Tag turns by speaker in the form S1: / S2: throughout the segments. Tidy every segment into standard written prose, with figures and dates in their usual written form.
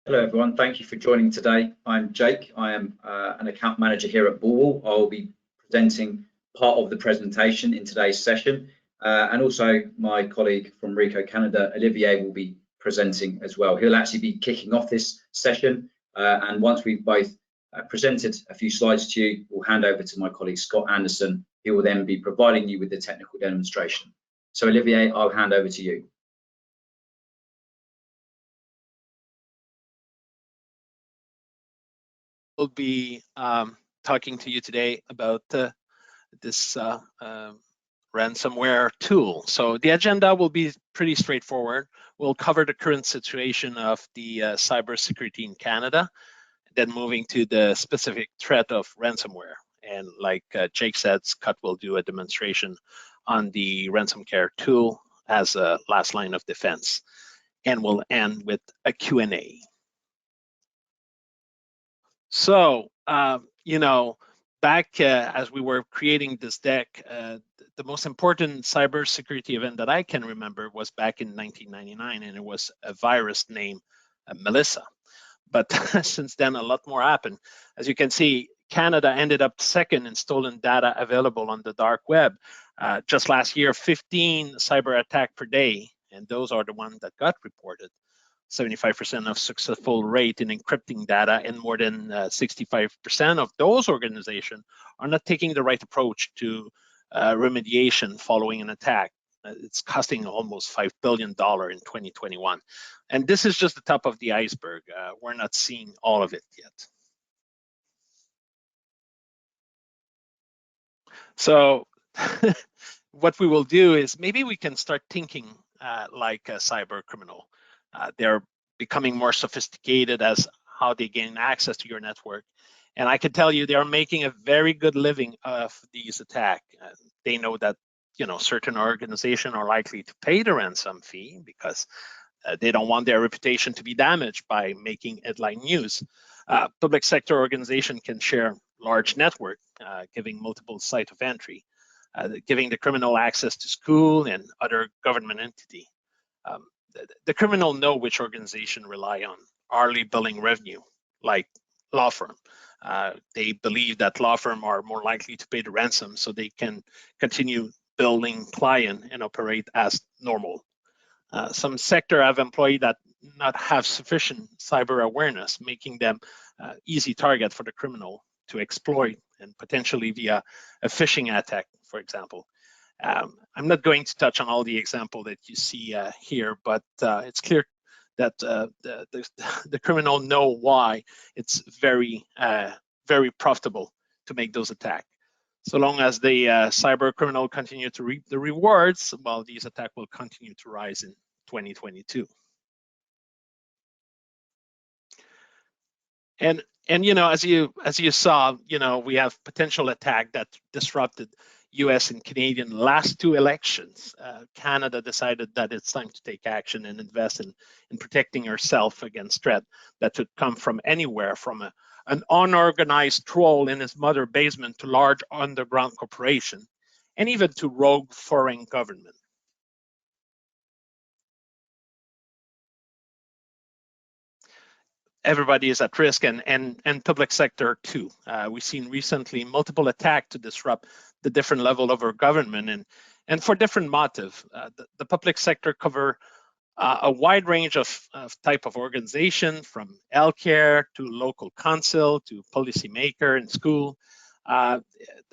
S1: Hello everyone, thank you for joining today. I'm Jake. I am an account manager here at Bulwell. I will be presenting part of the presentation in today's session, and also my colleague from Rico Canada, Olivier, will be presenting as well. He'll actually be kicking off this session, and once we've both presented a few slides to you, we'll hand over to my colleague Scott Anderson, who will then be providing you with the technical demonstration. So Olivier, I'll hand over to you.
S2: We'll be talking to you today about this ransomware tool. So the agenda will be pretty straightforward. We'll cover the current situation of the cybersecurity in Canada, then moving to the specific threat of ransomware. And like Jake said, Scott will do a demonstration on the RansomCare tool as a last line of defense. And we'll end with a Q&A. So, back as we were creating this deck, the most important cybersecurity event that I can remember was back in 1999, and it was a virus named Melissa. But since then, a lot more happened. As you can see, Canada ended up second in stolen data available on the dark web. Just last year, 15 cyber attacks per day, and those are the ones that got reported. 75% of successful rate in encrypting data, and more than 65% of those organizations are not taking the right approach to remediation following an attack. It's costing almost $5 billion in 2021. And this is just the top of the iceberg. We're not seeing all of it yet. So what we will do is maybe we can start thinking like a cyber criminal. They're becoming more sophisticated as how they gain access to your network. And I can tell you they are making a very good living of these attacks. They know that certain organizations are likely to pay the ransom fee because they don't want their reputation to be damaged by making headline news. Public sector organization can share large network, giving multiple sites of entry, giving the criminal access to school and other government entity. The criminal know which organization rely on hourly billing revenue, like law firm. They believe that law firm are more likely to pay the ransom, so they can continue billing client and operate as normal. Some sector have employees that not have sufficient cyber awareness, making them easy target for the criminal to exploit, and potentially via a phishing attack, for example. I'm not going to touch on all the examples that you see here, but it's clear that the criminal know why it's very, very profitable to make those attacks. So long as the cyber criminal continue to reap the rewards, well, these attacks will continue to rise in 2022. And as you saw, we have potential attack that disrupted US and Canadian last two elections. Canada decided that it's time to take action and invest in protecting ourselves against threat that could come from anywhere, from an unorganized troll in his mother basement to large underground corporation, and even to rogue foreign government. Everybody is at risk, and public sector too. We've seen recently multiple attacks to disrupt the different level of our government, and for different motive. The public sector cover a wide range of type of organization, from healthcare to local council to policymaker and school. The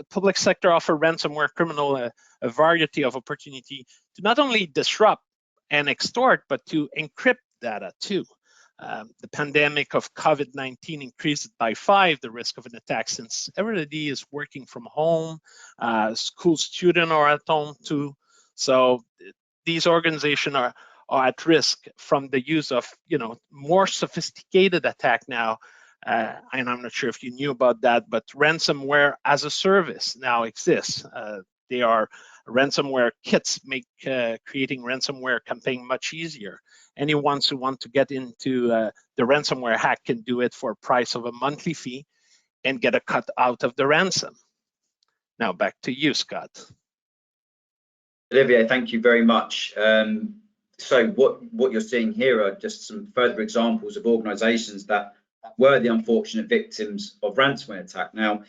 S2: public sector offer ransomware criminal a variety of opportunity to not only disrupt and extort, but to encrypt data too. The pandemic of COVID-19 increased by 5 the risk of an attack, since everybody is working from home, school students are at home too. So these organizations are at risk from the use of more sophisticated attack now. And I'm not sure if you knew about that, but ransomware as a service now exists. They are ransomware kits, make creating ransomware campaign much easier. Anyone who want to get into the ransomware hack can do it for a price of a monthly fee and get a cut out of the ransom. Now back to you, Scott.
S1: Olivier, thank you very much. So what you're seeing here are just some further examples of organizations that were the unfortunate victims of ransomware attack. Now,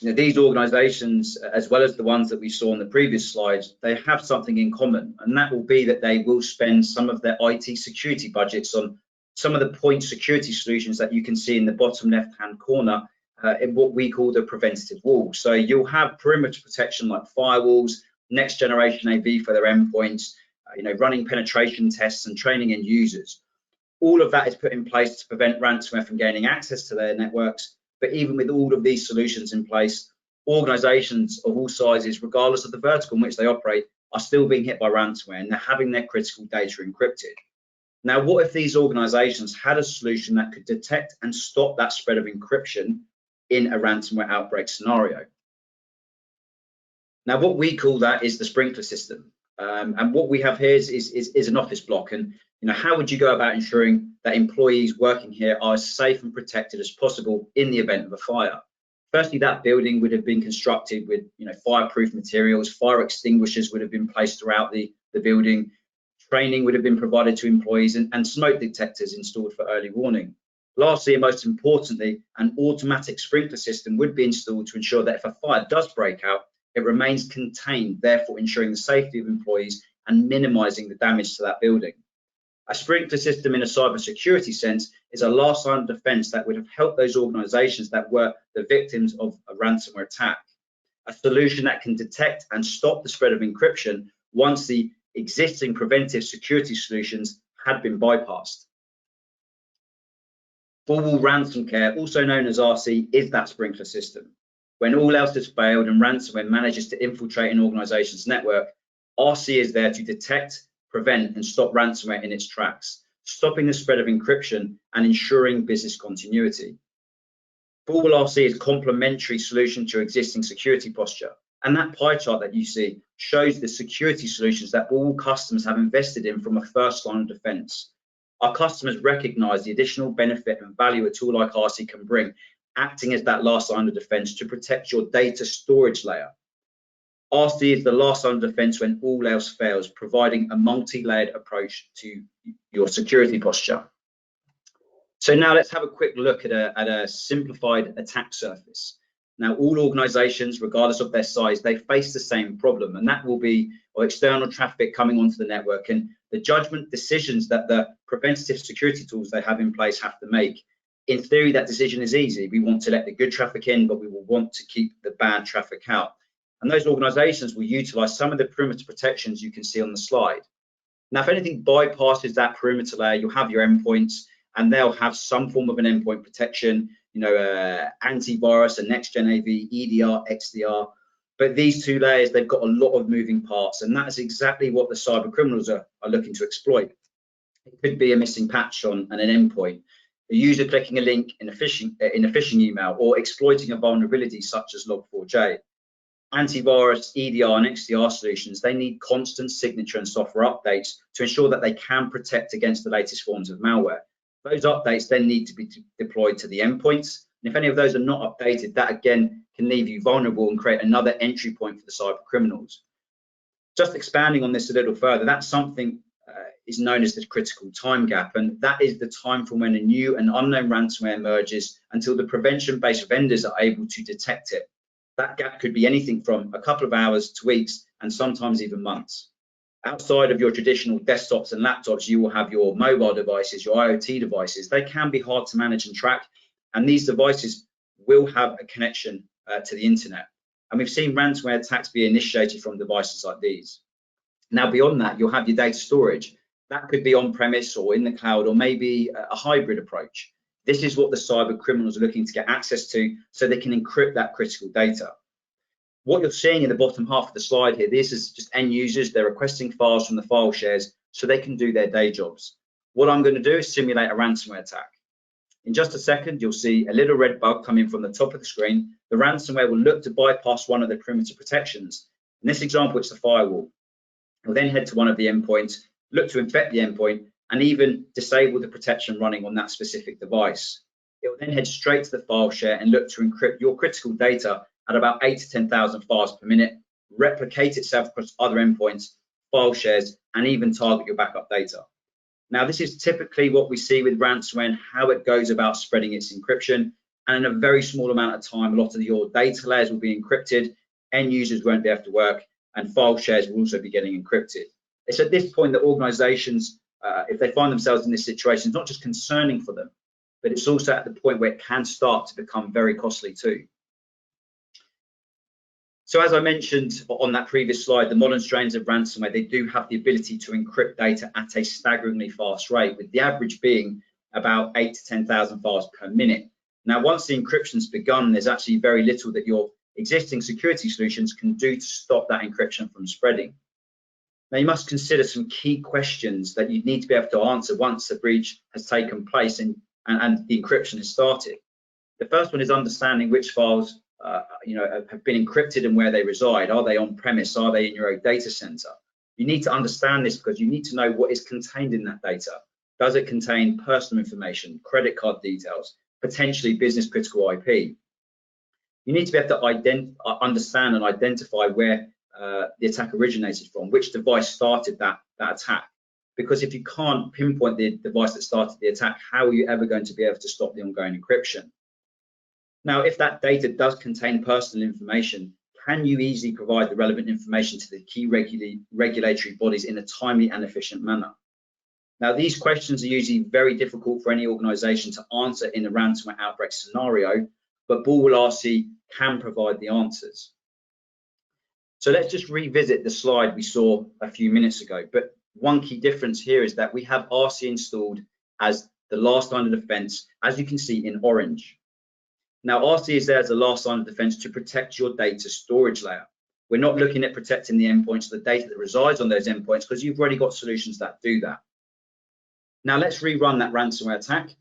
S1: these organizations, as well as the ones that we saw on the previous slides, they have something in common, and that will be that they will spend some of their IT security budgets on some of the point security solutions that you can see in the bottom left-hand corner in what we call the preventative wall. So you'll have perimeter protection like firewalls, next generation AV for their endpoints, running penetration tests and training end users. All of that is put in place to prevent ransomware from gaining access to their networks. But even with all of these solutions in place, organizations of all sizes, regardless of the vertical in which they operate, are still being hit by ransomware, and they're having their critical data encrypted. Now, what if these organizations had a solution that could detect and stop that spread of encryption in a ransomware outbreak scenario? Now, what we call that is the sprinkler system. And what we have here is an office block. And how would you go about ensuring that employees working here are as safe and protected as possible in the event of a fire? Firstly, that building would have been constructed with fireproof materials, fire extinguishers would have been placed throughout the building, training would have been provided to employees, and smoke detectors installed for early warning. Lastly, and most importantly, an automatic sprinkler system would be installed to ensure that if a fire does break out, it remains contained, therefore ensuring the safety of employees and minimizing the damage to that building. A sprinkler system in a cybersecurity sense is a last line of defense that would have helped those organizations that were the victims of a ransomware attack. A solution that can detect and stop the spread of encryption once the existing preventive security solutions had been bypassed. Full RansomCare, also known as RC, is that sprinkler system. When all else has failed and ransomware manages to infiltrate an organization's network, RC is there to detect, prevent, and stop ransomware in its tracks, stopping the spread of encryption and ensuring business continuity. Full RC is a complementary solution to existing security posture. And that pie chart that you see shows the security solutions that all customers have invested in from a first line of defense. Our customers recognize the additional benefit and value a tool like RC can bring, acting as that last line of defense to protect your data storage layer. RC is the last line of defense when all else fails, providing a multi-layered approach to your security posture. So now let's have a quick look at a simplified attack surface. Now, all organizations, regardless of their size, they face the same problem, and that will be external traffic coming onto the network and the judgment decisions that the preventative security tools they have in place have to make. In theory, that decision is easy. We want to let the good traffic in, but we will want to keep the bad traffic out. And those organizations will utilize some of the perimeter protections you can see on the slide. Now, if anything bypasses that perimeter layer, you'll have your endpoints, and they'll have some form of an endpoint protection, antivirus, a next-gen AV, EDR, XDR. But these two layers, they've got a lot of moving parts, and that is exactly what the cyber criminals are looking to exploit. It could be a missing patch on an endpoint, a user clicking a link in a phishing email, or exploiting a vulnerability such as Log4j. Antivirus, EDR, and XDR solutions, they need constant signature and software updates to ensure that they can protect against the latest forms of malware. Those updates then need to be deployed to the endpoints. And if any of those are not updated, that again can leave you vulnerable and create another entry point for the cyber criminals. Just expanding on this a little further, that's something is known as the critical time gap, and that is the time from when a new and unknown ransomware emerges until the prevention-based vendors are able to detect it. That gap could be anything from a couple of hours to weeks and sometimes even months. Outside of your traditional desktops and laptops, you will have your mobile devices, your IoT devices. They can be hard to manage and track, and these devices will have a connection to the internet. And we've seen ransomware attacks be initiated from devices like these. Now, beyond that, you'll have your data storage. That could be on-premise or in the cloud, or maybe a hybrid approach. This is what the cyber criminals are looking to get access to so they can encrypt that critical data. What you're seeing in the bottom half of the slide here, this is just end users. They're requesting files from the file shares so they can do their day jobs. What I'm going to do is simulate a ransomware attack. In just a second, you'll see a little red bug coming from the top of the screen. The ransomware will look to bypass one of the perimeter protections. In this example, it's the firewall. It will then head to one of the endpoints, look to infect the endpoint, and even disable the protection running on that specific device. It will then head straight to the file share and look to encrypt your critical data at about 8 to 10,000 files per minute, replicate itself across other endpoints, file shares, and even target your backup data. Now, this is typically what we see with ransomware and how it goes about spreading its encryption. And in a very small amount of time, a lot of your data layers will be encrypted, end users won't be able to work, and file shares will also be getting encrypted. It's at this point that organizations, if they find themselves in this situation, it's not just concerning for them, but it's also at the point where it can start to become very costly too. So as I mentioned on that previous slide, the modern strains of ransomware, they do have the ability to encrypt data at a staggeringly fast rate, with the average being about 8 to 10,000 files per minute. Now, once the encryption's begun, there's actually very little that your existing security solutions can do to stop that encryption from spreading. Now, you must consider some key questions that you need to be able to answer once the breach has taken place and the encryption has started. The first one is understanding which files have been encrypted and where they reside. Are they on premise? Are they in your own data center? You need to understand this because you need to know what is contained in that data. Does it contain personal information, credit card details, potentially business critical IP? You need to be able to understand and identify where the attack originated from, which device started that attack. Because if you can't pinpoint the device that started the attack, how are you ever going to be able to stop the ongoing encryption? Now, if that data does contain personal information, can you easily provide the relevant information to the key regulatory bodies in a timely and efficient manner? Now, these questions are usually very difficult for any organization to answer in a ransomware outbreak scenario, but Bulwell RC can provide the answers. So let's just revisit the slide we saw a few minutes ago. But one key difference here is that we have RC installed as the last line of defense, as you can see in orange. Now, RC is there as the last line of defense to protect your data storage layer. We're not looking at protecting the endpoints, the data that resides on those endpoints, because you've already got solutions that do that. Now, let's rerun that ransomware attack.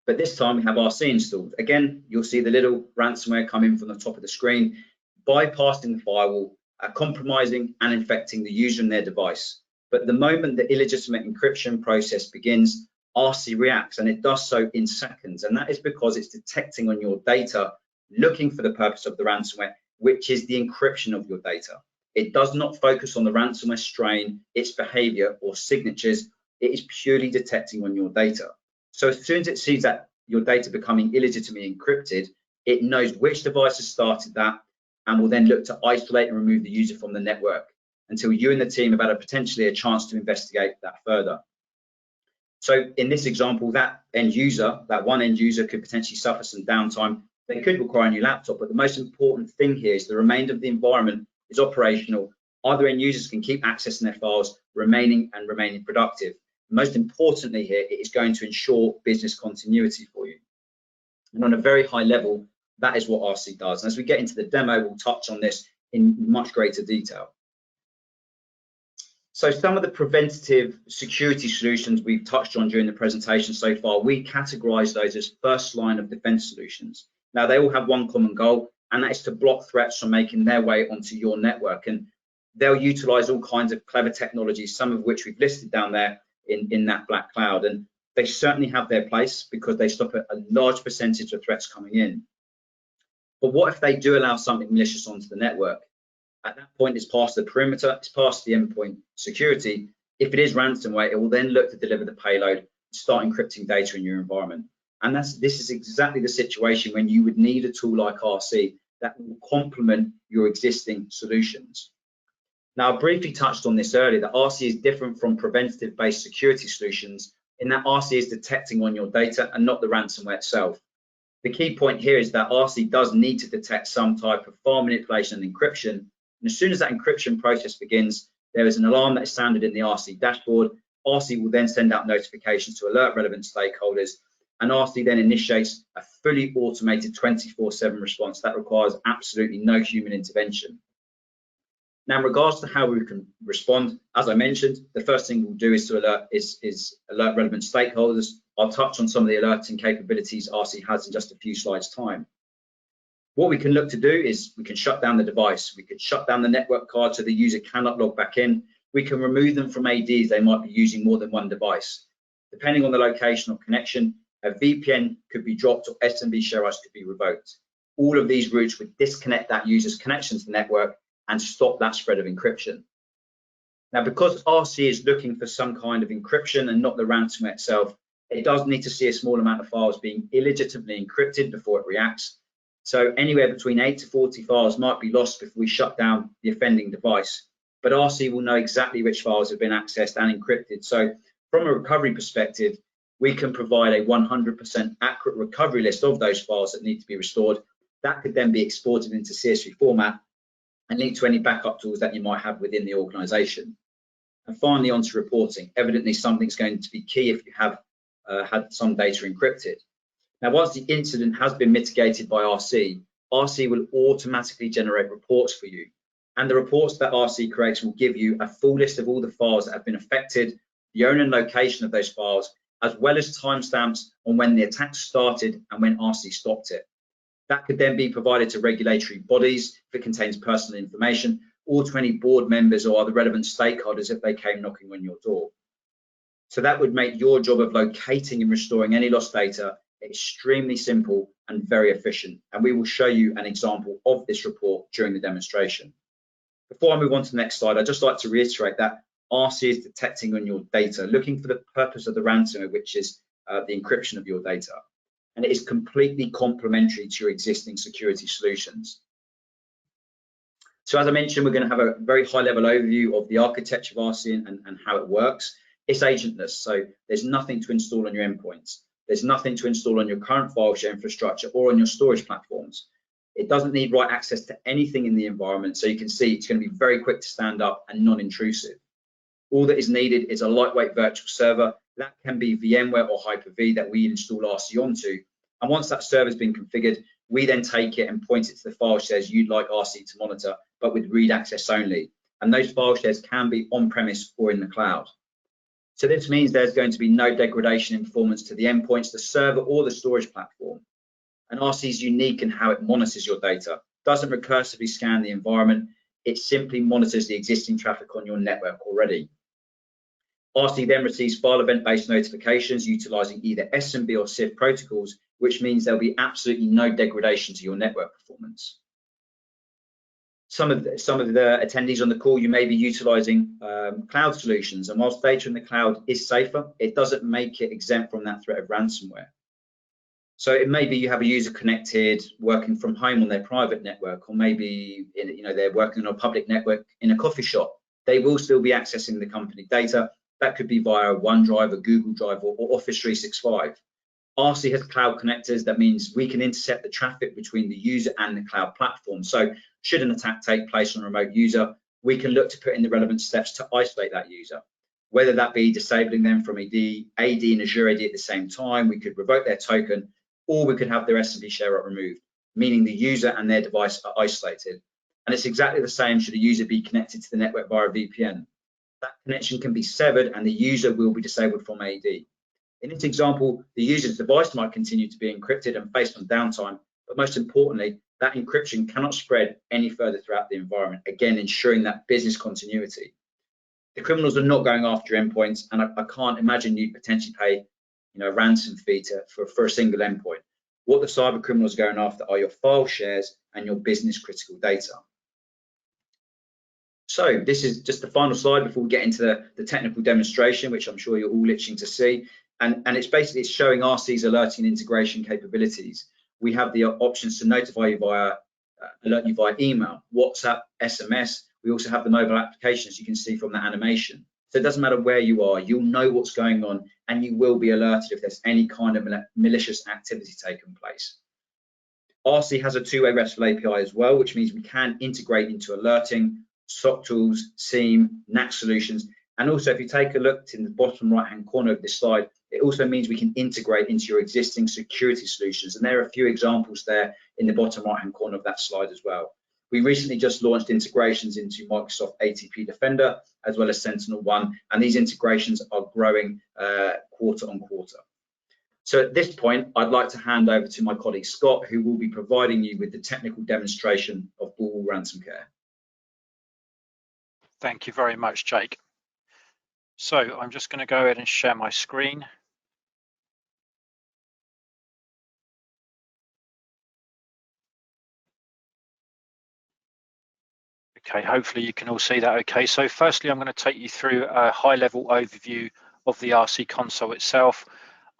S1: But this time we have RC installed. Again, you'll see the little ransomware come in from the top of the screen, bypassing the firewall, compromising and infecting the user and their device. But the moment the illegitimate encryption process begins, RC reacts, and it does so in seconds. And that is because it's detecting on your data, looking for the purpose of the ransomware, which is the encryption of your data. It does not focus on the ransomware strain, its behavior or signatures. It is purely detecting on your data. So as soon as it sees that your data becoming illegitimately encrypted, it knows which device has started that and will then look to isolate and remove the user from the network until you and the team have had potentially a chance to investigate that further. So in this example, that one end user could potentially suffer some downtime. They could require a new laptop, but the most important thing here is the remainder of the environment is operational. Other end users can keep accessing their files, remaining productive. Most importantly here, it is going to ensure business continuity for you. And on a very high level, that is what RC does. And as we get into the demo, we'll touch on this in much greater detail. So some of the preventative security solutions we've touched on during the presentation so far, we categorize those as first line of defense solutions. Now, they all have one common goal, and that is to block threats from making their way onto your network. And they'll utilize all kinds of clever technologies, some of which we've listed down there in that black cloud. And they certainly have their place because they stop a large percentage of threats coming in. But what if they do allow something malicious onto the network? At that point, it's past the perimeter, it's past the endpoint security. If it is ransomware, it will then look to deliver the payload, start encrypting data in your environment. And this is exactly the situation when you would need a tool like RC that will complement your existing solutions. Now, I briefly touched on this earlier, that RC is different from preventative-based security solutions in that RC is detecting on your data and not the ransomware itself. The key point here is that RC does need to detect some type of file manipulation and encryption. And as soon as that encryption process begins, there is an alarm that is sounded in the RC dashboard. RC will then send out notifications to alert relevant stakeholders, and RC then initiates a fully automated 24/7 response that requires absolutely no human intervention. Now, in regards to how we can respond, as I mentioned, the first thing we'll do is to alert relevant stakeholders. I'll touch on some of the alerting capabilities RC has in just a few slides' time. What we can look to do is we can shut down the device. We could shut down the network card so the user cannot log back in. We can remove them from ADs. They might be using more than one device. Depending on the location or connection, a VPN could be dropped or SMB share rights could be revoked. All of these routes would disconnect that user's connection to the network and stop that spread of encryption. Now, because RC is looking for some kind of encryption and not the ransomware itself, it does need to see a small amount of files being illegitimately encrypted before it reacts. So anywhere between 8 to 40 files might be lost before we shut down the offending device, but RC will know exactly which files have been accessed and encrypted. So from a recovery perspective, we can provide a 100% accurate recovery list of those files that need to be restored. That could then be exported into CSV format and linked to any backup tools that you might have within the organization. And finally, on to reporting. Evidently, something's going to be key if you have had some data encrypted. Now, once the incident has been mitigated by RC, RC will automatically generate reports for you. And the reports that RC creates will give you a full list of all the files that have been affected, the owner and location of those files, as well as timestamps on when the attack started and when RC stopped it. That could then be provided to regulatory bodies if it contains personal information, or to any board members or other relevant stakeholders if they came knocking on your door. So that would make your job of locating and restoring any lost data extremely simple and very efficient. And we will show you an example of this report during the demonstration. Before I move on to the next slide, I'd just like to reiterate that RC is detecting on your data, looking for the purpose of the ransomware, which is the encryption of your data. And it is completely complementary to your existing security solutions. So as I mentioned, we're going to have a very high level overview of the architecture of RC and how it works. It's agentless, so there's nothing to install on your endpoints. There's nothing to install on your current file share infrastructure or on your storage platforms. It doesn't need write access to anything in the environment, so you can see it's going to be very quick to stand up and non-intrusive. All that is needed is a lightweight virtual server. That can be VMware or Hyper-V that we install RC onto. And once that server has been configured, we then take it and point it to the file shares you'd like RC to monitor, but with read access only. And those file shares can be on-premise or in the cloud. So this means there's going to be no degradation in performance to the endpoints, the server, or the storage platform. And RC is unique in how it monitors your data. Doesn't recursively scan the environment. It simply monitors the existing traffic on your network already. RC then receives file event-based notifications utilizing either SMB or CIF protocols, which means there'll be absolutely no degradation to your network performance. Some of the attendees on the call, you may be utilizing cloud solutions, and whilst data in the cloud is safer, it doesn't make it exempt from that threat of ransomware. So it may be you have a user connected working from home on their private network, or maybe they're working on a public network in a coffee shop. They will still be accessing the company data. That could be via OneDrive, or Google Drive, or Office 365. RC has cloud connectors. That means we can intercept the traffic between the user and the cloud platform. So should an attack take place on a remote user, we can look to put in the relevant steps to isolate that user, whether that be disabling them from AD and Azure AD at the same time. We could revoke their token, or we could have their SMB share removed, meaning the user and their device are isolated. And it's exactly the same should a user be connected to the network via a VPN. That connection can be severed and the user will be disabled from AD. In this example, the user's device might continue to be encrypted and face on downtime, but most importantly, that encryption cannot spread any further throughout the environment, again, ensuring that business continuity. The criminals are not going after your endpoints, and I can't imagine you'd potentially pay a ransom fee for a single endpoint. What the cyber criminals are going after are your file shares and your business critical data. So this is just the final slide before we get into the technical demonstration, which I'm sure you're all itching to see. And it's showing RC's alerting and integration capabilities. We have the options to notify you alert you via email, WhatsApp, SMS. We also have the mobile applications you can see from the animation. So it doesn't matter where you are, you'll know what's going on and you will be alerted if there's any kind of malicious activity taking place. RC has a two-way Restful API as well, which means we can integrate into alerting, SOC tools, SIEM, NAC solutions. And also, if you take a look in the bottom right-hand corner of this slide, it also means we can integrate into your existing security solutions. And there are a few examples there in the bottom right-hand corner of that slide as well. We recently just launched integrations into Microsoft ATP Defender, as well as SentinelOne, and these integrations are growing quarter on quarter. So at this point, I'd like to hand over to my colleague Scott, who will be providing you with the technical demonstration of Bulwell RansomCare.
S3: Thank you very much, Jake. So I'm just going to go ahead and share my screen. Okay, hopefully you can all see that okay. So firstly, I'm going to take you through a high-level overview of the RC console itself.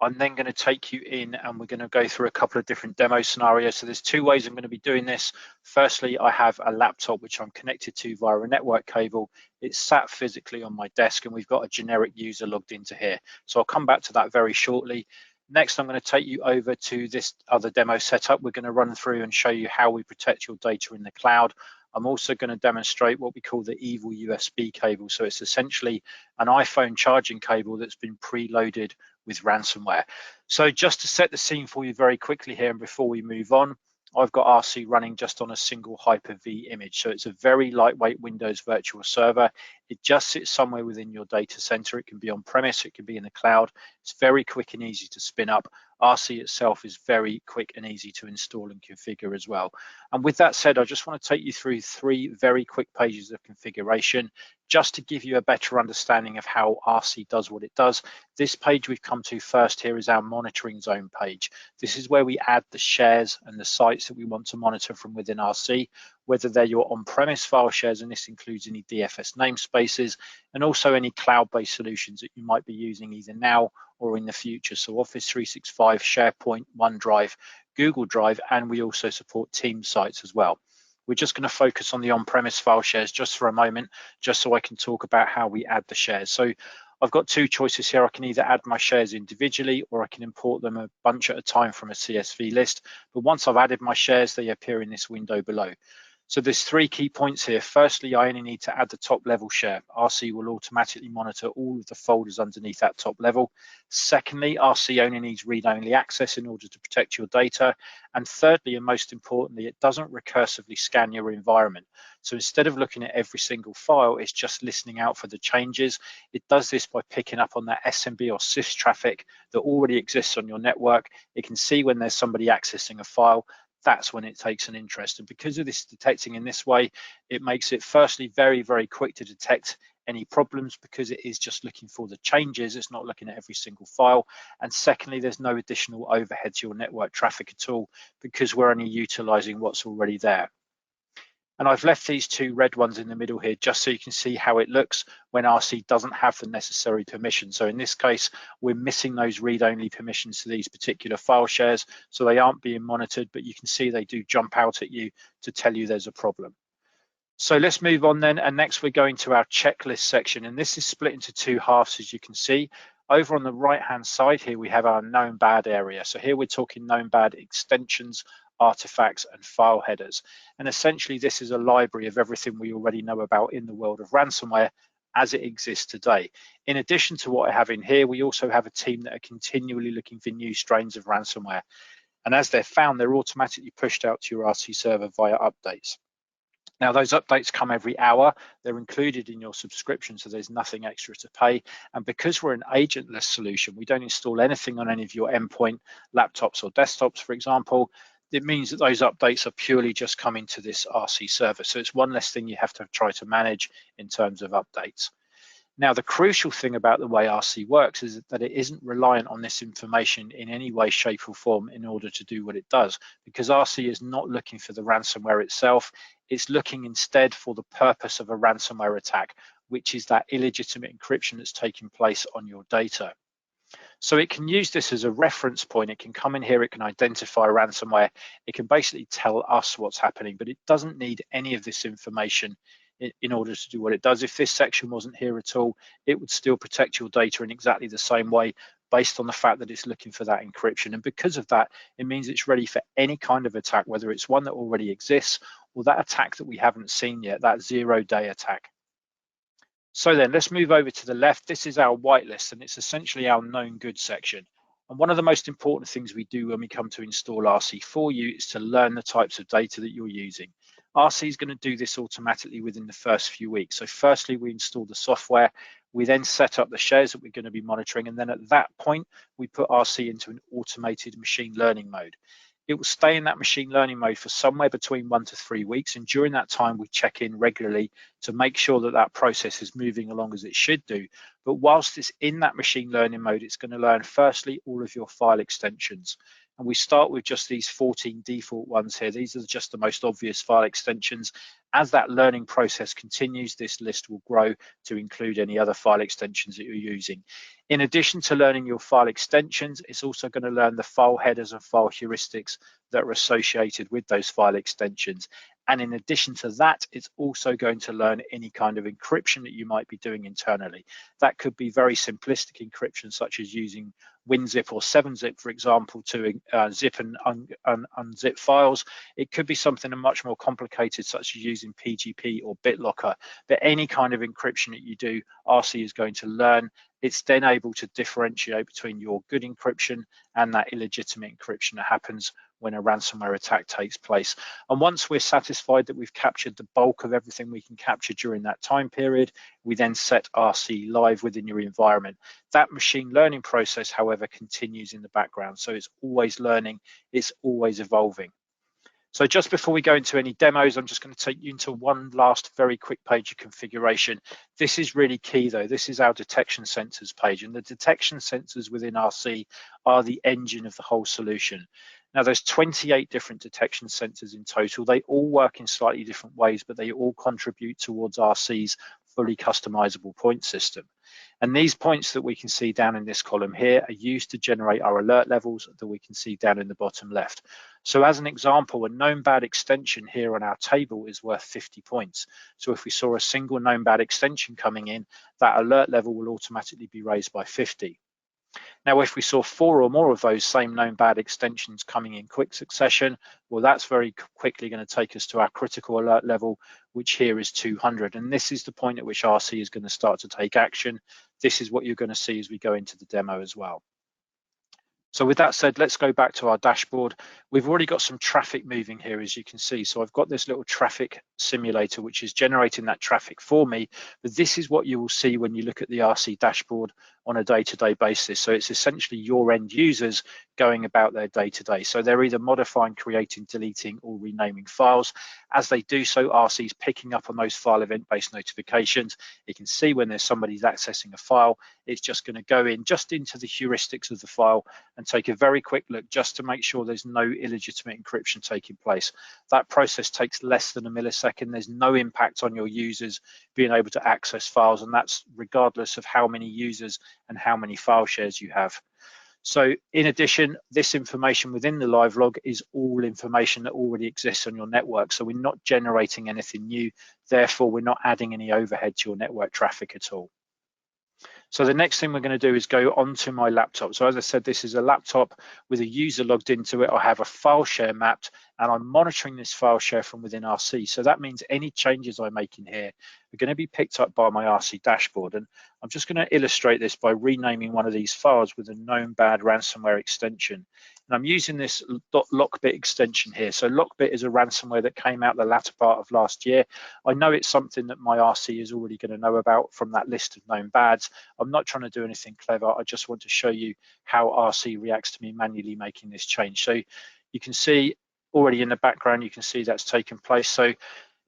S3: I'm then going to take you in and we're going to go through a couple of different demo scenarios. So there's two ways I'm going to be doing this. Firstly, I have a laptop which I'm connected to via a network cable. It's sat physically on my desk and we've got a generic user logged into here. So I'll come back to that very shortly. Next, I'm going to take you over to this other demo setup. We're going to run through and show you how we protect your data in the cloud. I'm also going to demonstrate what we call the evil USB cable. So it's essentially an iPhone charging cable that's been preloaded with ransomware. So just to set the scene for you very quickly here and before we move on, I've got RC running just on a single Hyper-V image. So it's a very lightweight Windows virtual server. It just sits somewhere within your data center. It can be on premise, it can be in the cloud. It's very quick and easy to spin up. RC itself is very quick and easy to install and configure as well. And with that said, I just want to take you through 3 very quick pages of configuration just to give you a better understanding of how RC does what it does. This page we've come to first here is our monitoring zone page. This is where we add the shares and the sites that we want to monitor from within RC, whether they're your on-premise file shares, and this includes any DFS namespaces, and also any cloud-based solutions that you might be using either now or in the future. So Office 365, SharePoint, OneDrive, Google Drive, and we also support Teams sites as well. We're just going to focus on the on-premise file shares just for a moment, just so I can talk about how we add the shares. So I've got 2 choices here. I can either add my shares individually or I can import them a bunch at a time from a CSV list. But once I've added my shares, they appear in this window below. So there's 3 key points here. Firstly, I only need to add the top level share. RC will automatically monitor all of the folders underneath that top level. Secondly, RC only needs read-only access in order to protect your data. And thirdly, and most importantly, it doesn't recursively scan your environment. So instead of looking at every single file, it's just listening out for the changes. It does this by picking up on that SMB or sys traffic that already exists on your network. It can see when there's somebody accessing a file. That's when it takes an interest. And because of this detecting in this way, it makes it firstly very, very quick to detect any problems because it is just looking for the changes. It's not looking at every single file. And secondly, there's no additional overhead to your network traffic at all because we're only utilizing what's already there. And I've left these 2 red ones in the middle here just so you can see how it looks when RC doesn't have the necessary permission. So in this case, we're missing those read-only permissions to these particular file shares, so they aren't being monitored, but you can see they do jump out at you to tell you there's a problem. So let's move on then, and next we're going to our checklist section, and this is split into 2 halves, as you can see. Over on the right-hand side here, we have our known bad area. So here we're talking known bad extensions, artifacts, and file headers. And essentially, this is a library of everything we already know about in the world of ransomware as it exists today. In addition to what I have in here, we also have a team that are continually looking for new strains of ransomware. And as they're found, they're automatically pushed out to your RC server via updates. Now, those updates come every hour. They're included in your subscription, so there's nothing extra to pay. And because we're an agentless solution, we don't install anything on any of your endpoint laptops or desktops, for example. It means that those updates are purely just coming to this RC server. So it's one less thing you have to try to manage in terms of updates. Now, the crucial thing about the way RC works is that it isn't reliant on this information in any way, shape, or form in order to do what it does, because RC is not looking for the ransomware itself. It's looking instead for the purpose of a ransomware attack, which is that illegitimate encryption that's taking place on your data. So it can use this as a reference point. It can come in here, it can identify ransomware. It can basically tell us what's happening, but it doesn't need any of this information in order to do what it does. If this section wasn't here at all, it would still protect your data in exactly the same way based on the fact that it's looking for that encryption. And because of that, it means it's ready for any kind of attack, whether it's one that already exists or that attack that we haven't seen yet, that zero-day attack. So then let's move over to the left. This is our whitelist, and it's essentially our known good section. And one of the most important things we do when we come to install RC for you is to learn the types of data that you're using. RC is going to do this automatically within the first few weeks. So firstly, we install the software. We then set up the shares that we're going to be monitoring. And then at that point, we put RC into an automated machine learning mode. It will stay in that machine learning mode for somewhere between 1 to 3 weeks. And during that time, we check in regularly to make sure that that process is moving along as it should do. But whilst it's in that machine learning mode, it's going to learn firstly all of your file extensions. And we start with just these 14 default ones here. These are just the most obvious file extensions. As that learning process continues, this list will grow to include any other file extensions that you're using. In addition to learning your file extensions, it's also going to learn the file headers and file heuristics that are associated with those file extensions. And in addition to that, it's also going to learn any kind of encryption that you might be doing internally. That could be very simplistic encryption, such as using WinZip or 7-zip, for example, to zip and unzip files. It could be something much more complicated, such as using PGP or BitLocker. But any kind of encryption that you do, RC is going to learn. It's then able to differentiate between your good encryption and that illegitimate encryption that happens when a ransomware attack takes place. And once we're satisfied that we've captured the bulk of everything we can capture during that time period, we then set RC live within your environment. That machine learning process, however, continues in the background. So it's always learning, it's always evolving. So just before we go into any demos, I'm just going to take you into one last very quick page of configuration. This is really key though. This is our detection sensors page, and the detection sensors within RC are the engine of the whole solution. Now there's 28 different detection sensors in total. They all work in slightly different ways, but they all contribute towards RC's fully customizable point system. And these points that we can see down in this column here are used to generate our alert levels that we can see down in the bottom left. So as an example, a known bad extension here on our table is worth 50 points. So if we saw a single known bad extension coming in, that alert level will automatically be raised by 50. Now, if we saw 4 or more of those same known bad extensions coming in quick succession, well, that's very quickly going to take us to our critical alert level, which here is 200. And this is the point at which RC is going to start to take action. This is what you're going to see as we go into the demo as well. So with that said, let's go back to our dashboard. We've already got some traffic moving here, as you can see. So I've got this little traffic simulator, which is generating that traffic for me. But this is what you will see when you look at the RC dashboard on a day-to-day basis. So it's essentially your end users going about their day-to-day. So they're either modifying, creating, deleting, or renaming files. As they do so, RC is picking up on those file event-based notifications. It can see when there's somebody's accessing a file. It's just going to go in just into the heuristics of the file and take a very quick look just to make sure there's no illegitimate encryption taking place. That process takes less than a millisecond. There's no impact on your users being able to access files, and that's regardless of how many users and how many file shares you have. So in addition, this information within the live log is all information that already exists on your network. So we're not generating anything new. Therefore, we're not adding any overhead to your network traffic at all. So the next thing we're going to do is go onto my laptop. So as I said, this is a laptop with a user logged into it. I have a file share mapped, and I'm monitoring this file share from within RC. So that means any changes I make in here are going to be picked up by my RC dashboard. And I'm just going to illustrate this by renaming one of these files with a known bad ransomware extension. And I'm using this .lockbit extension here. So lockbit is a ransomware that came out the latter part of last year. I know it's something that my RC is already going to know about from that list of known bads. I'm not trying to do anything clever. I just want to show you how RC reacts to me manually making this change. So you can see already in the background, you can see that's taken place. So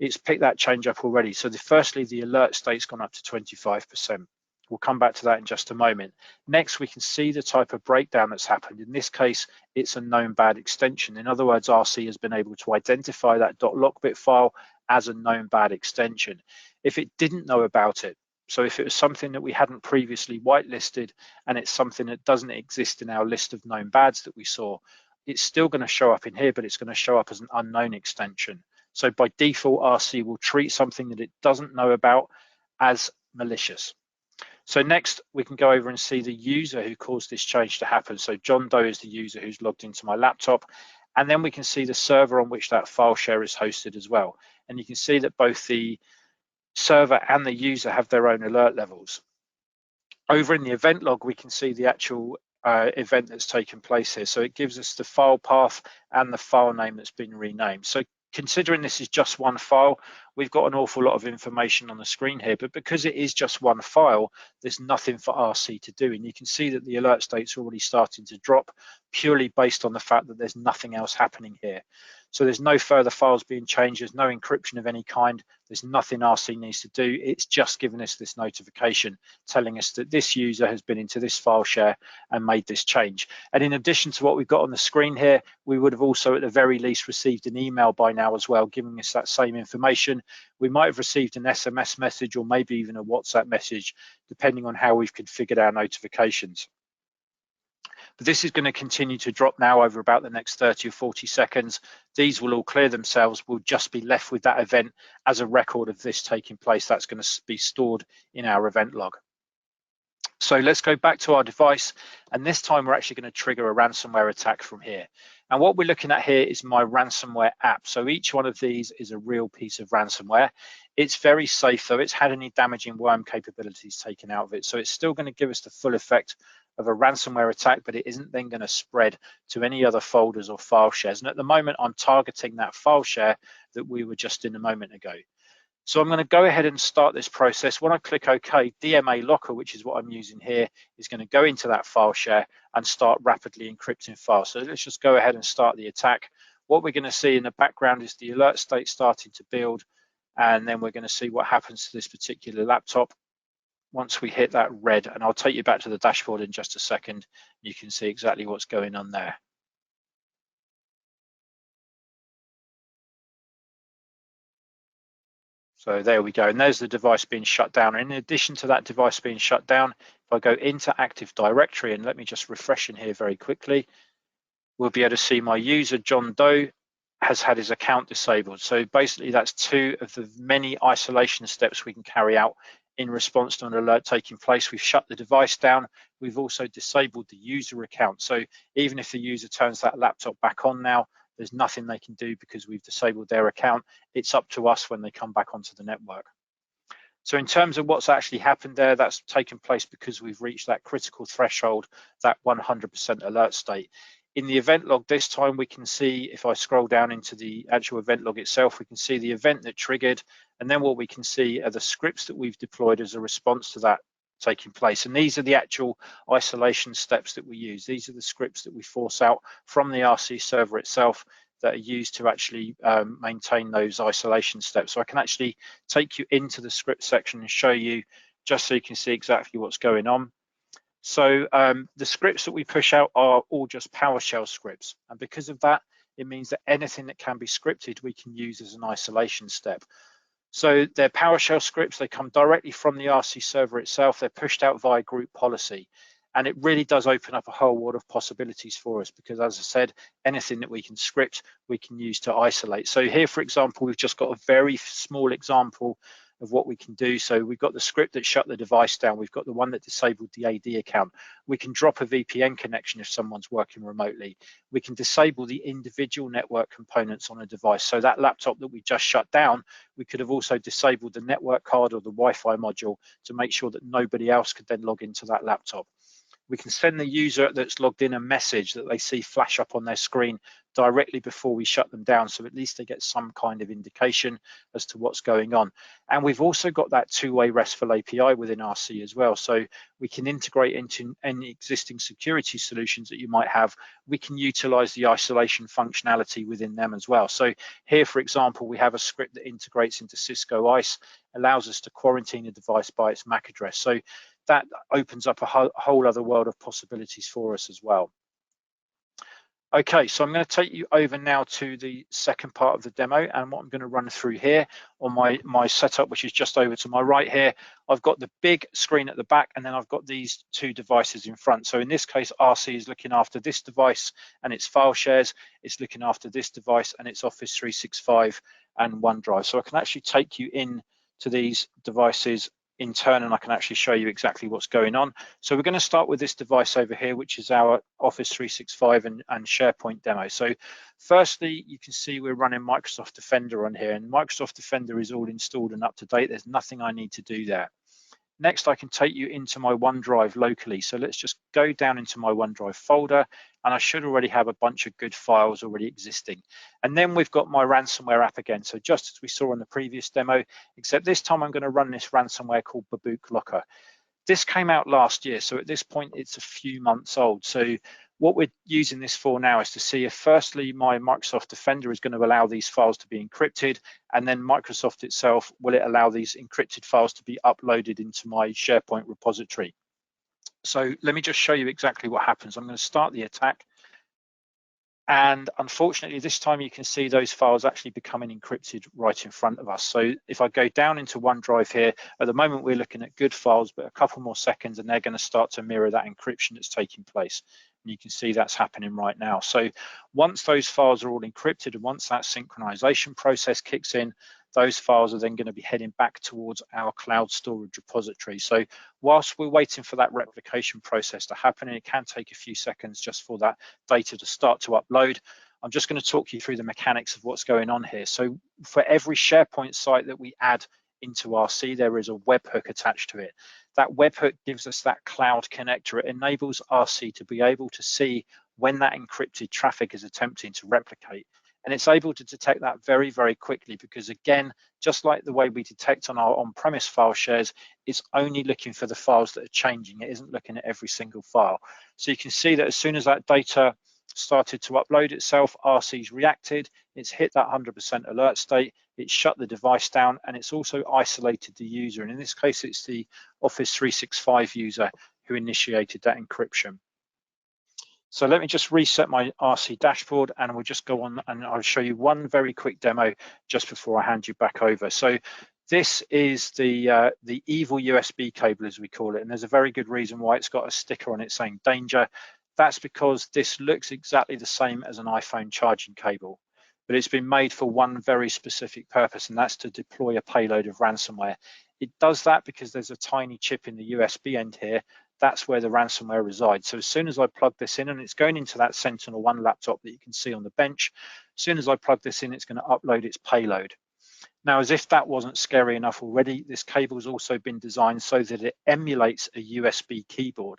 S3: it's picked that change up already. So firstly, the alert state's gone up to 25%. We'll come back to that in just a moment. Next, we can see the type of breakdown that's happened. In this case, it's a known bad extension. In other words, RC has been able to identify that .lockbit file as a known bad extension. If it didn't know about it, so if it was something that we hadn't previously whitelisted and it's something that doesn't exist in our list of known bads that we saw, it's still going to show up in here, but it's going to show up as an unknown extension. So by default, RC will treat something that it doesn't know about as malicious. So next, we can go over and see the user who caused this change to happen. So John Doe is the user who's logged into my laptop. And then we can see the server on which that file share is hosted as well. And you can see that both the server and the user have their own alert levels. Over in the event log, we can see the actual event that's taken place here. So it gives us the file path and the file name that's been renamed. So considering this is just one file, we've got an awful lot of information on the screen here, but because it is just one file, there's nothing for RC to do. And you can see that the alert state's already starting to drop purely based on the fact that there's nothing else happening here. So there's no further files being changed, there's no encryption of any kind, there's nothing RC needs to do. It's just giving us this notification telling us that this user has been into this file share and made this change. And in addition to what we've got on the screen here, we would have also at the very least received an email by now as well, giving us that same information. We might have received an SMS message or maybe even a WhatsApp message, depending on how we've configured our notifications. But this is going to continue to drop now over about the next 30 or 40 seconds. These will all clear themselves. We'll just be left with that event as a record of this taking place. That's going to be stored in our event log. So let's go back to our device, and this time we're actually going to trigger a ransomware attack from here. And what we're looking at here is my ransomware app. So each one of these is a real piece of ransomware. It's very safe though. It's had any damaging worm capabilities taken out of it. So it's still going to give us the full effect of a ransomware attack, but it isn't then going to spread to any other folders or file shares. And at the moment, I'm targeting that file share that we were just in a moment ago. So I'm going to go ahead and start this process. When I click OK, DMA Locker, which is what I'm using here, is going to go into that file share and start rapidly encrypting files. So let's just go ahead and start the attack. What we're going to see in the background is the alert state starting to build, and then we're going to see what happens to this particular laptop once we hit that red. And I'll take you back to the dashboard in just a second. You can see exactly what's going on there. So there we go, and there's the device being shut down. And in addition to that device being shut down, if I go into Active Directory, and let me just refresh in here very quickly, we'll be able to see my user, John Doe, has had his account disabled. So basically that's two of the many isolation steps we can carry out in response to an alert taking place. We've shut the device down. We've also disabled the user account. So even if the user turns that laptop back on now, there's nothing they can do because we've disabled their account. It's up to us when they come back onto the network. So in terms of what's actually happened there, that's taken place because we've reached that critical threshold, that 100% alert state. In the event log this time, we can see, if I scroll down into the actual event log itself, we can see the event that triggered, and then what we can see are the scripts that we've deployed as a response to that taking place. And these are the actual isolation steps that we use. These are the scripts that we force out from the RC server itself that are used to actually maintain those isolation steps. So I can actually take you into the script section and show you, just so you can see exactly what's going on. So the scripts that we push out are all just PowerShell scripts. And because of that, it means that anything that can be scripted, we can use as an isolation step. So they're PowerShell scripts, they come directly from the RC server itself, they're pushed out via group policy. And it really does open up a whole world of possibilities for us because, as I said, anything that we can script, we can use to isolate. So here, for example, we've just got a very small example of what we can do. So we've got the script that shut the device down. We've got the one that disabled the AD account. We can drop a VPN connection if someone's working remotely. We can disable the individual network components on a device. So that laptop that we just shut down, we could have also disabled the network card or the Wi-Fi module to make sure that nobody else could then log into that laptop. We can send the user that's logged in a message that they see flash up on their screen directly before we shut them down, so at least they get some kind of indication as to what's going on. And we've also got that two-way RESTful API within RC as well, so we can integrate into any existing security solutions that you might have. We can utilize the isolation functionality within them as well. So here, for example, we have a script that integrates into Cisco ICE, allows us to quarantine a device by its MAC address. So that opens up a whole other world of possibilities for us as well. Okay, so I'm going to take you over now to the second part of the demo, and what I'm going to run through here on my setup, which is just over to my right here. I've got the big screen at the back, and then I've got these two devices in front. So in this case, RC is looking after this device and its file shares. It's looking after this device and its Office 365 and OneDrive. So I can actually take you in to these devices in turn, and I can actually show you exactly what's going on. So we're going to start with this device over here, which is our Office 365 and SharePoint demo. So firstly, you can see we're running Microsoft Defender on here, and Microsoft Defender is all installed and up to date. There's nothing I need to do there. Next, I can take you into my OneDrive locally. So let's just go down into my OneDrive folder, and I should already have a bunch of good files already existing. And then we've got my ransomware app again. So just as we saw in the previous demo, except this time I'm going to run this ransomware called Babook Locker. This came out last year, so at this point it's a few months old. So What we're using this for now is to see if firstly my Microsoft Defender is going to allow these files to be encrypted, and then Microsoft itself, will it allow these encrypted files to be uploaded into my SharePoint repository. So let me just show you exactly what happens. I'm going to start the attack. And unfortunately, this time you can see those files actually becoming encrypted right in front of us. So if I go down into OneDrive here, at the moment we're looking at good files, but a couple more seconds and they're going to start to mirror that encryption that's taking place. And you can see that's happening right now. So once those files are all encrypted and once that synchronization process kicks in, those files are then going to be heading back towards our cloud storage repository. So whilst we're waiting for that replication process to happen, and it can take a few seconds just for that data to start to upload, I'm just going to talk you through the mechanics of what's going on here. So for every SharePoint site that we add into RC, there is a webhook attached to it. That webhook gives us that cloud connector. It enables RC to be able to see when that encrypted traffic is attempting to replicate. And it's able to detect that very, very quickly because, again, just like the way we detect on our on-premise file shares, it's only looking for the files that are changing. It isn't looking at every single file. So you can see that as soon as that data started to upload itself, RC's reacted, it's hit that 100% alert state, it's shut the device down, and it's also isolated the user. And in this case, it's the Office 365 user who initiated that encryption. So let me just reset my RC dashboard and we'll just go on and I'll show you one very quick demo just before I hand you back over. So this is the evil USB cable, as we call it, and there's a very good reason why it's got a sticker on it saying danger. That's because this looks exactly the same as an iPhone charging cable, but it's been made for one very specific purpose, and that's to deploy a payload of ransomware. It does that because there's a tiny chip in the USB end here. That's where the ransomware resides. So as soon as I plug this in, and it's going into that Sentinel-1 laptop that you can see on the bench, as soon as I plug this in, it's going to upload its payload. Now, as if that wasn't scary enough already, this cable has also been designed so that it emulates a USB keyboard.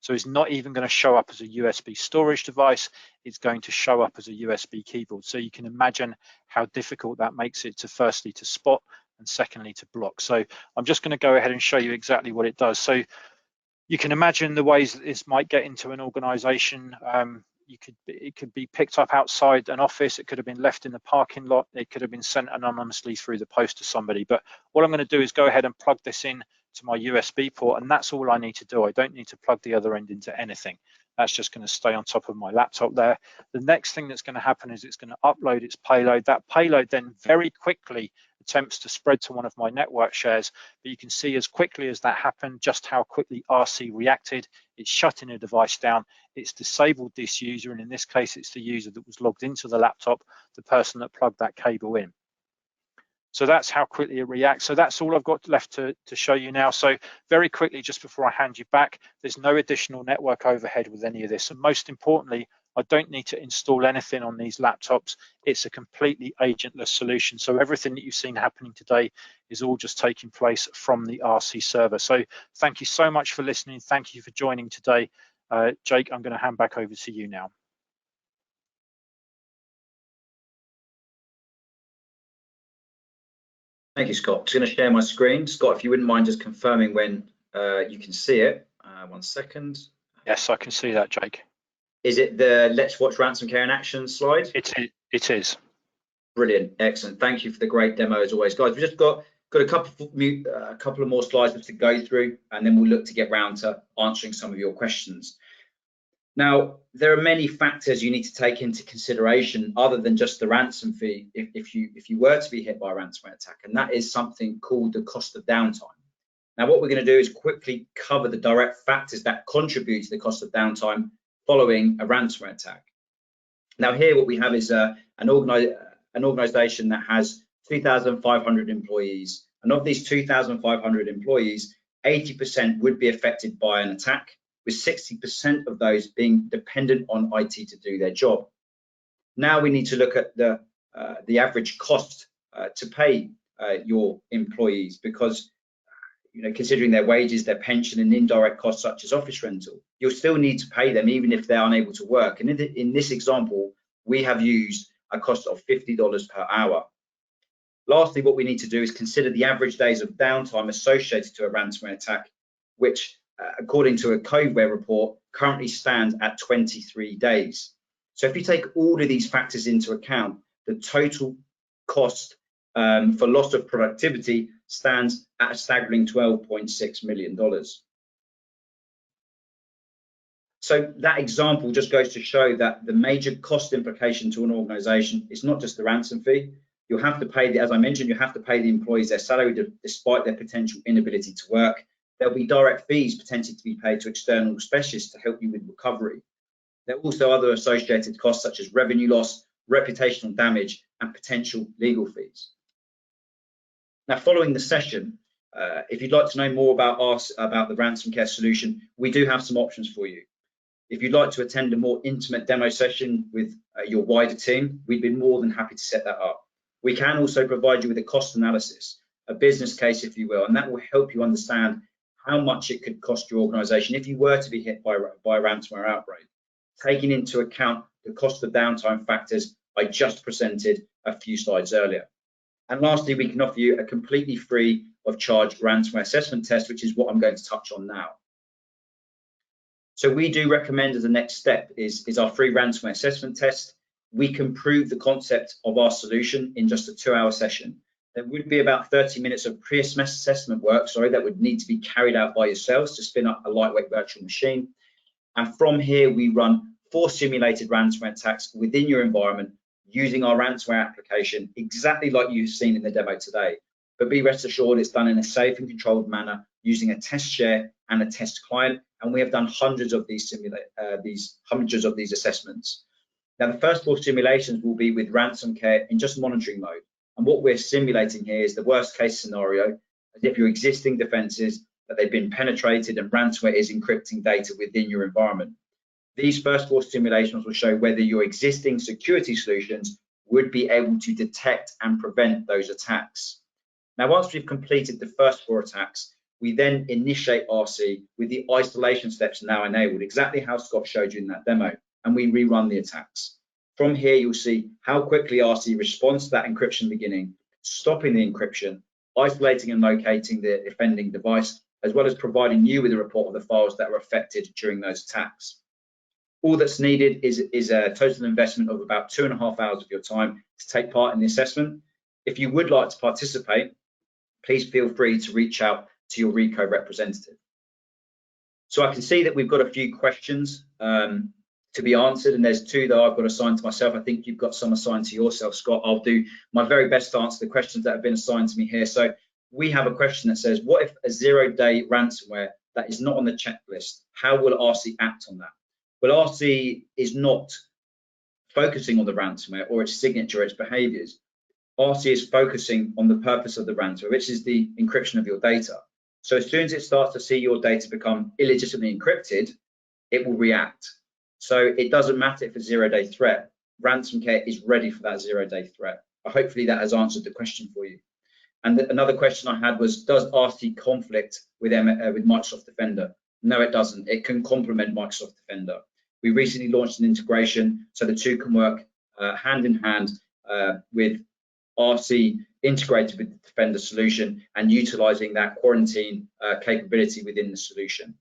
S3: So it's not even going to show up as a USB storage device, it's going to show up as a USB keyboard. So you can imagine how difficult that makes it to, firstly, to spot, and secondly, to block. So I'm just going to go ahead and show you exactly what it does. So you can imagine the ways that this might get into an organization. It could be picked up outside an office, it could have been left in the parking lot, it could have been sent anonymously through the post to somebody. But what I'm going to do is go ahead and plug this in to my USB port, and that's all I need to do. I don't need to plug the other end into anything. That's just going to stay on top of my laptop there. The next thing that's going to happen is it's going to upload its payload. That payload then very quickly attempts to spread to one of my network shares, but you can see as quickly as that happened just how quickly RC reacted. It's shutting a device down, it's disabled this user, and in this case it's the user that was logged into the laptop, the person that plugged that cable in. So that's how quickly it reacts. So that's all I've got left to show you now. So very quickly, just before I hand you back, there's no additional network overhead with any of this, and most importantly, I don't need to install anything on these laptops. It's a completely agentless solution. So everything that you've seen happening today is all just taking place from the RC server. So thank you so much for listening. Thank you for joining today. Jake, I'm going to hand back over to you now.
S1: Thank you, Scott. I'm just going to share my screen. Scott, if you wouldn't mind just confirming when you can see it. 1 second.
S3: Yes, I can see that, Jake.
S1: Is it the Let's Watch RansomCare in Action slide?
S3: It is.
S1: Brilliant, excellent. Thank you for the great demo as always, guys. We've just got a couple of more slides to go through, and then we'll look to get round to answering some of your questions. Now, there are many factors you need to take into consideration other than just the ransom fee if you were to be hit by a ransomware attack, and that is something called the cost of downtime. Now, what we're going to do is quickly cover the direct factors that contribute to the cost of downtime following a ransomware attack. Now, here what we have is an organization that has 2,500 employees, and of these 2,500 employees, 80% would be affected by an attack, with 60% of those being dependent on IT to do their job. Now we need to look at the average cost to pay your employees, because considering their wages, their pension, and indirect costs such as office rental, you'll still need to pay them even if they're unable to work. And in this example, we have used a cost of $50 per hour. Lastly, what we need to do is consider the average days of downtime associated to a ransomware attack, which according to a Codeware report, currently stands at 23 days. So if you take all of these factors into account, the total cost for loss of productivity stands at a staggering $12.6 million. So that example just goes to show that the major cost implication to an organization is not just the ransom fee. You'll have to pay, as I mentioned, you have to pay the employees their salary despite their potential inability to work. There'll be direct fees potentially to be paid to external specialists to help you with recovery. There are also other associated costs such as revenue loss, reputational damage, and potential legal fees. Now, following the session, if you'd like to know more about the RansomCare solution, we do have some options for you. If you'd like to attend a more intimate demo session with your wider team, we'd be more than happy to set that up. We can also provide you with a cost analysis, a business case, if you will, and that will help you understand how much it could cost your organization if you were to be hit by a ransomware outbreak, taking into account the cost of downtime factors I just presented a few slides earlier. And lastly, we can offer you a completely free of charge ransomware assessment test, which is what I'm going to touch on now. So we do recommend as a next step is our free ransomware assessment test. We can prove the concept of our solution in just a 2-hour session. There would be about 30 minutes of pre-assessment work, that would need to be carried out by yourselves to spin up a lightweight virtual machine. And from here, we run 4 simulated ransomware attacks within your environment using our ransomware application, exactly like you've seen in the demo today. But be rest assured, it's done in a safe and controlled manner using a test share and a test client. And we have done hundreds of these assessments. Now, the first 4 simulations will be with RansomCare in just monitoring mode. And what we're simulating here is the worst case scenario, as if your existing defenses, that they've been penetrated and ransomware is encrypting data within your environment. These first 4 simulations will show whether your existing security solutions would be able to detect and prevent those attacks. Now, once we've completed the first 4 attacks, we then initiate RC with the isolation steps now enabled, exactly how Scott showed you in that demo, and we rerun the attacks. From here, you'll see how quickly RC responds to that encryption beginning, stopping the encryption, isolating and locating the offending device, as well as providing you with a report of the files that were affected during those attacks. All that's needed is a total investment of about 2.5 hours of your time to take part in the assessment. If you would like to participate, please feel free to reach out to your RECO representative. So I can see that we've got a few questions to be answered, and there's 2 that I've got assigned to myself. I think you've got some assigned to yourself, Scott. I'll do my very best to answer the questions that have been assigned to me here. So we have a question that says, what if a 0-day ransomware that is not on the checklist? How will RC act on that? Well, RC is not focusing on the ransomware or its signature, its behaviors. RC is focusing on the purpose of the ransomware, which is the encryption of your data. So as soon as it starts to see your data become illegitimately encrypted, it will react. So it doesn't matter if it's a 0-day threat. RansomCare is ready for that 0-day threat. Hopefully that has answered the question for you. And another question I had was, does RC conflict with Microsoft Defender? No, it doesn't. It can complement Microsoft Defender. We recently launched an integration so the 2 can work hand in hand with RC integrated with the Defender solution and utilizing that quarantine capability within the solution.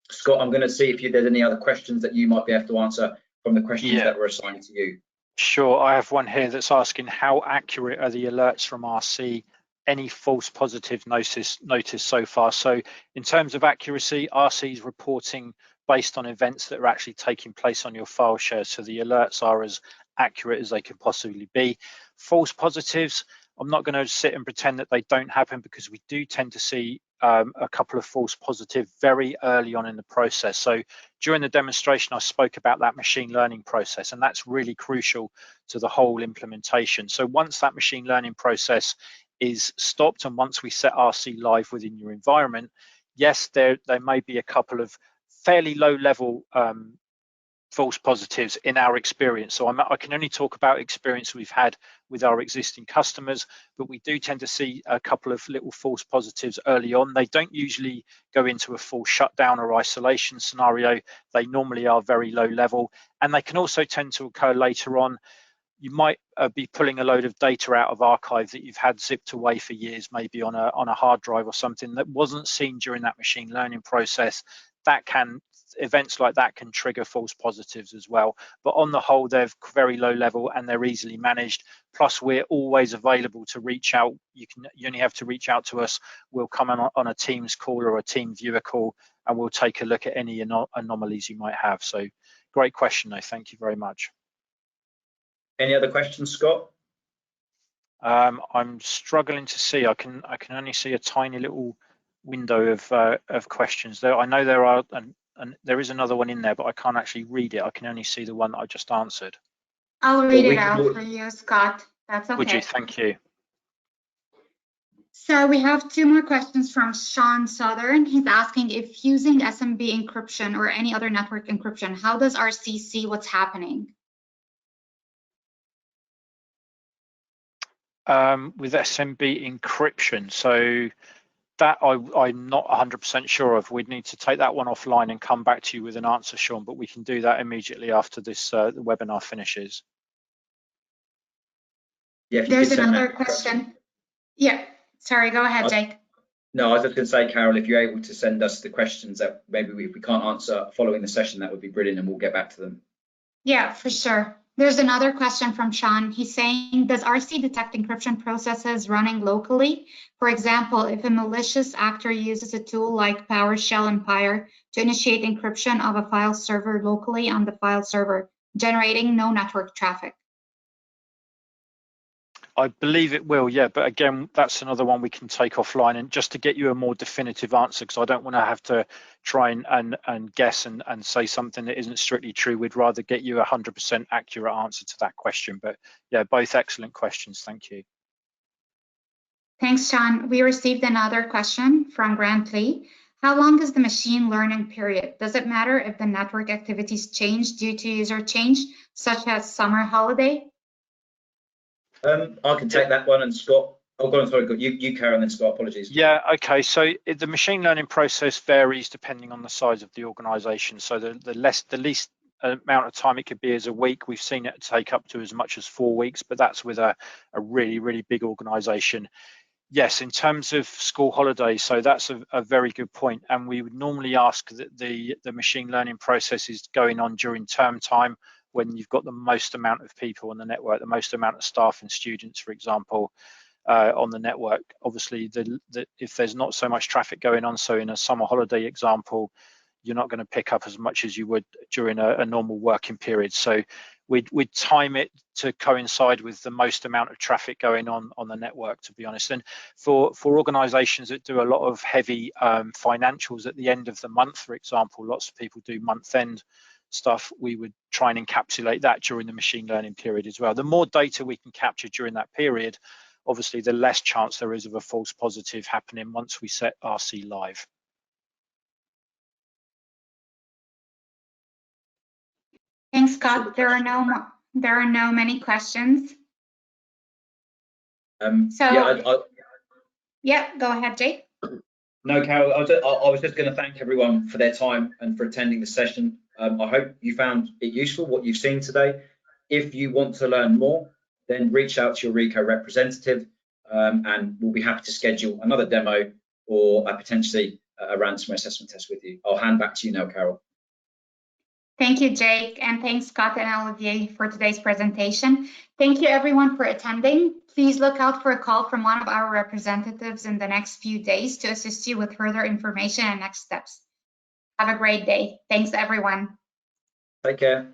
S1: Scott, I'm going to see if there's any other questions that you might be able to answer from the questions that were assigned to you.
S3: Sure, I have one here that's asking, how accurate are the alerts from RC? Any false positive notice so far? So in terms of accuracy, RC is reporting based on events that are actually taking place on your file share. So the alerts are as accurate as they can possibly be. False positives, I'm not going to sit and pretend that they don't happen, because we do tend to see a couple of false positives very early on in the process. So during the demonstration, I spoke about that machine learning process, and that's really crucial to the whole implementation. So once that machine learning process is stopped, and once we set RC live within your environment, yes, there may be a couple of fairly low level false positives in our experience. So I can only talk about experience we've had with our existing customers, but we do tend to see a couple of little false positives early on. They don't usually go into a full shutdown or isolation scenario. They normally are very low level, and they can also tend to occur later on. You might be pulling a load of data out of archive that you've had zipped away for years, maybe on a hard drive or something that wasn't seen during that machine learning process. That can events like that can trigger false positives as well. But on the whole, they're very low level and they're easily managed. Plus, we're always available to reach out. You only have to reach out to us. We'll come on a Teams call or a team viewer call, and we'll take a look at any anomalies you might have. So great question, though. Thank you very much.
S1: Any other questions, Scott?
S3: I'm struggling to see. I can only see a tiny little window of questions. There, I know there are, and there is another one in there, but I can't actually read it. I can only see the one that I just answered.
S4: I'll read it out for you, Scott. That's okay.
S3: Would you? Thank you.
S4: So we have 2 more questions from Sean Southern. He's asking if using SMB encryption or any other network encryption, how does RC see what's happening?
S3: With SMB encryption, so that I'm not 100% sure of. We'd need to take that one offline and come back to you with an answer, Sean, but we can do that immediately after this webinar finishes.
S1: Yeah,
S4: there's another question. Yeah, sorry, go ahead, Jake.
S1: No, I was just going to say, Carol, if you're able to send us the questions that maybe if we can't answer following the session, that would be brilliant, and we'll get back to them.
S4: Yeah, for sure. There's another question from Sean. He's saying, does RC detect encryption processes running locally? For example, if a malicious actor uses a tool like PowerShell and Pyre to initiate encryption of a file server locally on the file server, generating no network traffic.
S3: I believe it will, yeah, but again, that's another one we can take offline, and just to get you a more definitive answer, because I don't want to have to try and guess and say something that isn't strictly true. We'd rather get you 100% accurate answer to that question. But yeah, both excellent questions. Thank you.
S4: Thanks, Sean. We received another question from Grant Lee. How long is the machine learning period? Does it matter if the network activities change due to user change, such as summer holiday?
S1: I can take that one, and Scott. Oh, go on, sorry, you carry on then, Scott. Apologies.
S3: Yeah, okay. So the machine learning process varies depending on the size of the organization. So the least amount of time it could be is a week. We've seen it take up to as much as 4 weeks, but that's with a really, really big organization. Yes, in terms of school holidays, so that's a very good point. And we would normally ask that the machine learning process is going on during term time, when you've got the most amount of people on the network, the most amount of staff and students, for example, on the network. Obviously, if there's not so much traffic going on, so in a summer holiday example, you're not going to pick up as much as you would during a normal working period. So we'd time it to coincide with the most amount of traffic going on the network, to be honest. And for organizations that do a lot of heavy financials at the end of the month, for example, lots of people do month-end stuff, we would try and encapsulate that during the machine learning period as well. The more data we can capture during that period, obviously the less chance there is of a false positive happening once we set RC live.
S4: Thanks, Scott. There are no many questions. Yeah, go ahead, Jake.
S1: No, Carol, I was just going to thank everyone for their time and for attending the session. I hope you found it useful, what you've seen today. If you want to learn more, then reach out to your RICO representative, and we'll be happy to schedule another demo or potentially a ransomware assessment test with you. I'll hand back to you now, Carol.
S4: Thank you, Jake, and thanks, Scott and Olivier, for today's presentation. Thank you, everyone, for attending. Please look out for a call from one of our representatives in the next few days to assist you with further information and next steps. Have a great day. Thanks, everyone.
S1: Take care.